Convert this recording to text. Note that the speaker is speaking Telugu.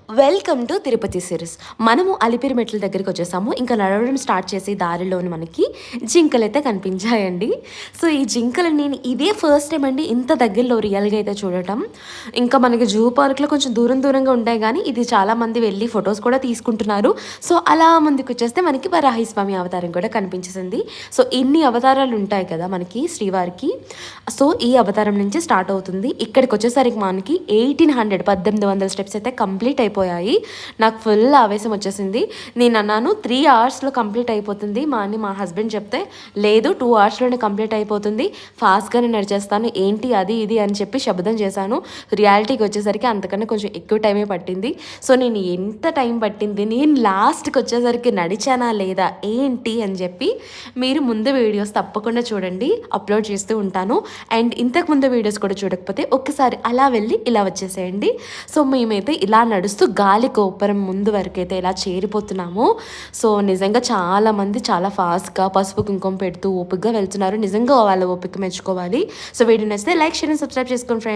Welcome to Tirupati series. మనము అలిపిరి మెట్ల దగ్గరికి వచ్చేసాము. ఇంకా నడవడం స్టార్ట్ చేసే దారిలోని మనకి జింకలు అయితే కనిపించాయండి. సో ఈ జింకలు నేను ఇదే ఫస్ట్ టైం అండి ఇంత దగ్గరలో రియల్గా అయితే చూడటం. ఇంకా మనకి జూ పార్క్లో కొంచెం దూరంగా ఉంటాయి, కానీ ఇది చాలామంది వెళ్ళి ఫొటోస్ కూడా తీసుకుంటున్నారు. సో అలా ముందుకు వచ్చేస్తే మనకి వరాహస్వామి అవతారం కూడా కనిపించేసింది. సో ఇన్ని అవతారాలు ఉంటాయి కదా మనకి శ్రీవారికి. సో ఈ అవతారం నుంచి స్టార్ట్ అవుతుంది. ఇక్కడికి వచ్చేసరికి మనకి 1800 స్టెప్స్ అయితే కంప్లీట్ అయిపోయాయి. నాకు ఫుల్ ఆవేశం వచ్చేసింది. నేను అన్నాను 3 అవర్స్లో కంప్లీట్ అయిపోతుంది మా హస్బెండ్ చెప్తే లేదు 2 అవర్స్లోనే కంప్లీట్ అయిపోతుంది, ఫాస్ట్గానే నడిచేస్తాను, ఏంటి అది ఇది అని చెప్పి శబ్దం చేశాను. రియాలిటీకి వచ్చేసరికి అంతకన్నా కొంచెం ఎక్కువ టైమే పట్టింది. సో నేను ఎంత టైం పట్టింది, నేను లాస్ట్కి వచ్చేసరికి నడిచానా లేదా ఏంటి అని చెప్పి మీరు ముందు వీడియోస్ తప్పకుండా చూడండి, అప్లోడ్ చేస్తూ ఉంటాను. అండ్ ఇంతకుముందు వీడియోస్ కూడా చూడకపోతే ఒక్కసారి అలా వెళ్ళి ఇలా వచ్చేసేయండి. సో మేమైతే ఇలా నడుస్తూ గాలి గోపురం ముందు వరకు అయితే ఇలా చేరిపోతున్నాము. సో నిజంగా చాలామంది చాలా ఫాస్ట్గా పసుపు కుంకుమ పెడుతూ ఓపికగా వెళ్తున్నారు. నిజంగా వాళ్ళ ఓపిక మెచ్చుకోవాలి. సో వీడియో నచ్చితే లైక్ షేర్ అండ్ సబ్స్క్రైబ్ చేసుకోండి ఫ్రెండ్స్.